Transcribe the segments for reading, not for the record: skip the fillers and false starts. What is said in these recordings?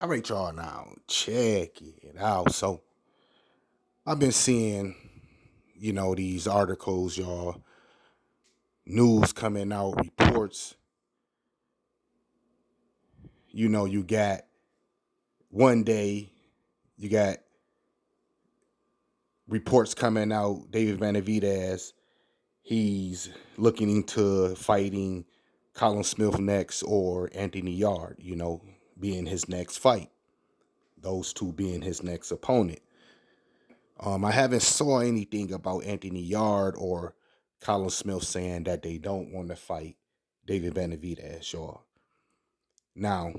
All right, y'all. Now check it out. So I've been seeing, these articles, y'all, news coming out, reports. You got one day, you got reports coming out. David Benavidez, he's looking into fighting Callum Smith next or Anthony Yarde. Being his next fight. Those two being his next opponent. I haven't saw anything about Anthony Yarde or Callum Smith saying that they don't want to fight David Benavidez, y'all. Now,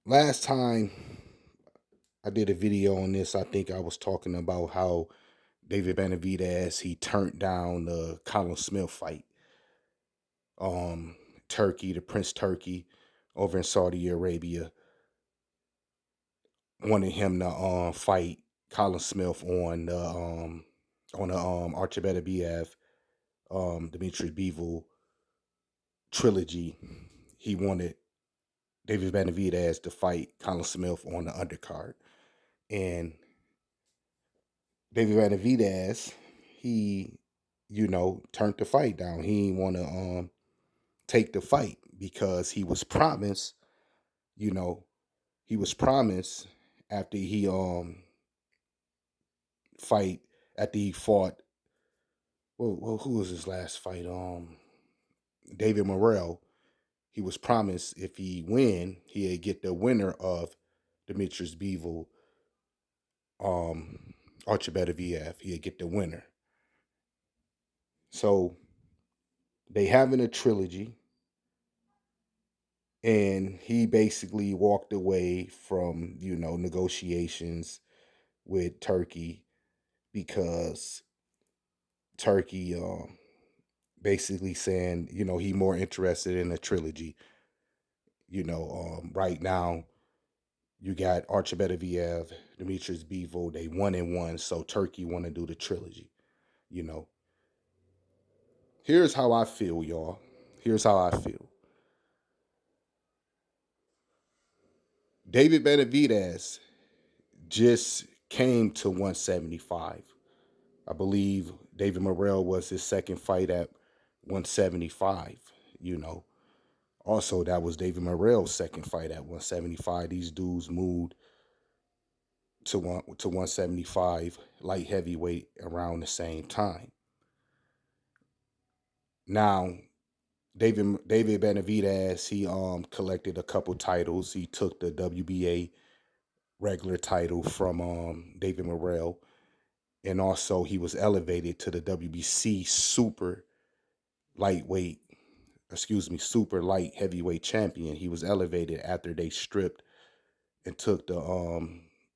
last time I did a video on this, I think I was talking about how David Benavidez, he turned down the Callum Smith fight. Um, Turkey, the Prince Turki over in Saudi Arabia, wanted him to fight Callum Smith on the Archibald Dimitri Bivol trilogy. He wanted David Benavidez to fight Callum Smith on the undercard. And David Benavidez, he, turned the fight down. He didn't want to take the fight because you know, he was promised after he fight after he fought who was his last fight? David Morrell. He was promised if he win, he'd get the winner of Demetrius Bivol, Archibald VF. He'd get the winner. So they having a trilogy, and he basically walked away from negotiations with Turkey because Turkey basically saying he more interested in a trilogy. Right now you got Archibald Demetrius Bivol, they 1-1, so Turkey want to do the trilogy. You know, here's how I feel, y'all. Here's how I feel. David Benavidez just came to 175. I believe David Morrell was his second fight at 175. You know, also that was David Morrell's second fight at 175. These dudes moved to 175 light heavyweight around the same time. Now, David Benavidez, he collected a couple titles. He took the WBA regular title from David Morrell, and also he was elevated to the WBC lightweight, super light heavyweight champion. He was elevated after they stripped and took the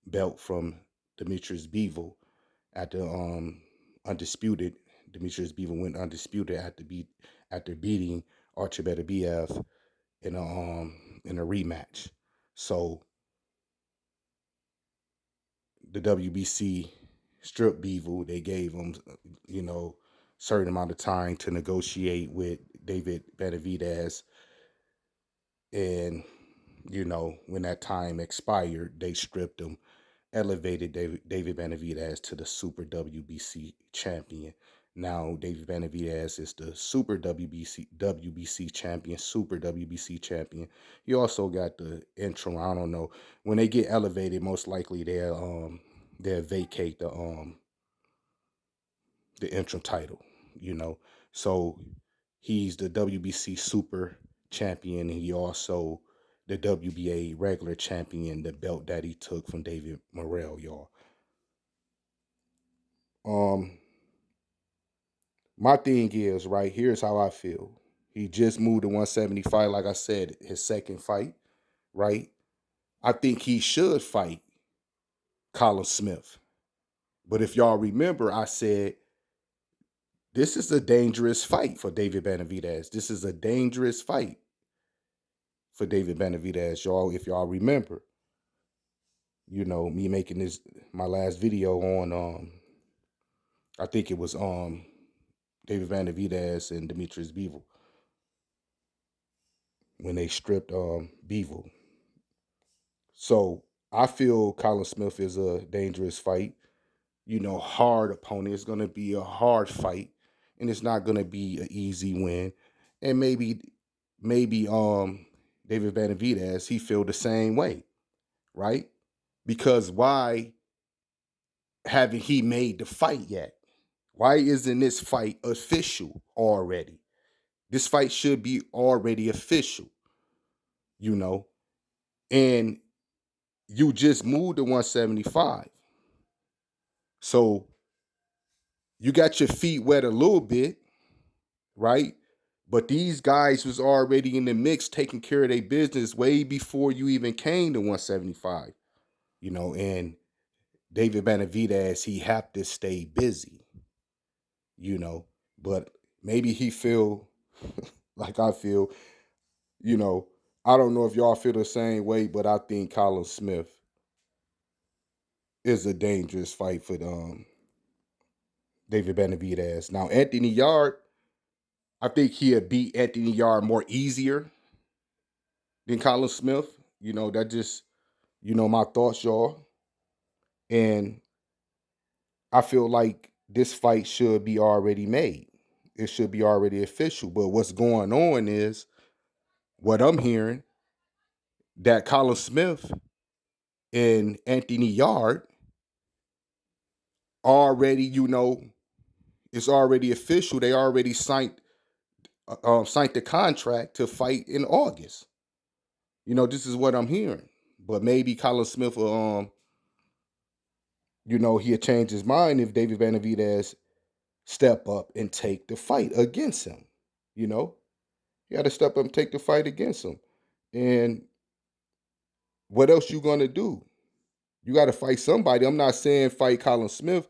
belt from Demetrius Bivol at the undisputed. Demetrius Bivol went undisputed after beating Archibald BF in a rematch. So the WBC stripped Bivol. They gave him, certain amount of time to negotiate with David Benavidez, and when that time expired, they stripped him, elevated David Benavidez to the Super WBC champion. Now David Benavidez is the Super WBC champion, Super WBC champion. You also got the interim. I don't know, when they get elevated, most likely they'll vacate the interim title. So he's the WBC Super champion, and he also the WBA regular champion, the belt that he took from David Morrell, y'all. Um, my thing is, right, here's how I feel. He just moved to 175, like I said, his second fight, right? I think he should fight Callum Smith. But if y'all remember, I said this is a dangerous fight for David Benavidez. This is a dangerous fight for David Benavidez, y'all. If y'all remember, me making this my last video on I think it was David Benavidez and Demetrius Bivol. when they stripped Bevel. So I feel Callum Smith is a dangerous fight. Hard opponent. It's gonna be a hard fight, and it's not gonna be an easy win. And maybe David Benavidez, he feel the same way, right? Because why haven't he made the fight yet? Why isn't this fight official already? This fight should be already official, you know. And you just moved to 175. So you got your feet wet a little bit, right? But these guys was already in the mix taking care of their business way before you even came to 175, and David Benavidez, he have to stay busy, you know, but maybe he feel like I feel, you know, I don't know if y'all feel the same way, but I think Callum Smith is a dangerous fight for David Benavidez. Now, Anthony Yarde, I think he'll beat Anthony Yarde more easier than Callum Smith. That just, my thoughts, y'all. And I feel like this fight should be already made. It should be already official. But what's going on is what I'm hearing that Callum Smith and Anthony Yarde already, it's already official. They already signed the contract to fight in August. This is what I'm hearing. But maybe Callum Smith will, he'll change his mind if David Benavidez step up and take the fight against him. You got to step up and take the fight against him. And what else you gonna do? You got to fight somebody. I'm not saying fight Callum Smith,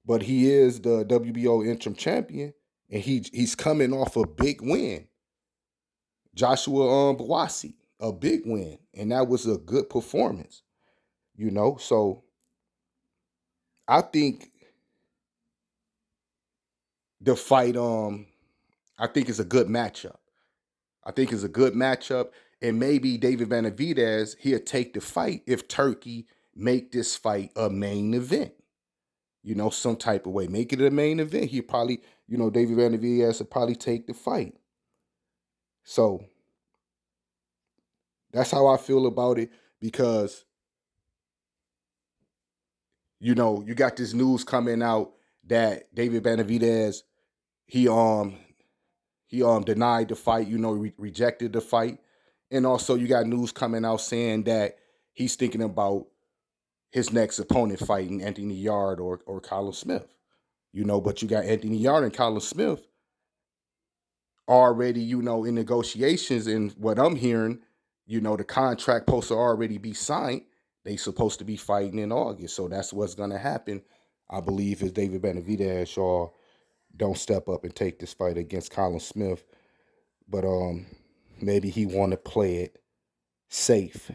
but he is the WBO interim champion, and he's coming off a big win. Joshua Bawasi, a big win, and that was a good performance. So I think the fight, I think it's a good matchup. I think it's a good matchup, and maybe David Benavidez he'll take the fight if Turki make this fight a main event. Some type of way, make it a main event. He probably, David Benavidez will probably take the fight. So that's how I feel about it because you got this news coming out that David Benavidez he denied the fight, rejected the fight, and also you got news coming out saying that he's thinking about his next opponent fighting Anthony Yarde or Callum Smith. But you got Anthony Yarde and Callum Smith already, in negotiations, and what I'm hearing, the contract supposed to already be signed. They supposed to be fighting in August. So that's what's gonna happen, I believe, is David Benavidez y'all don't step up and take this fight against Callum Smith. But maybe he wanna play it safe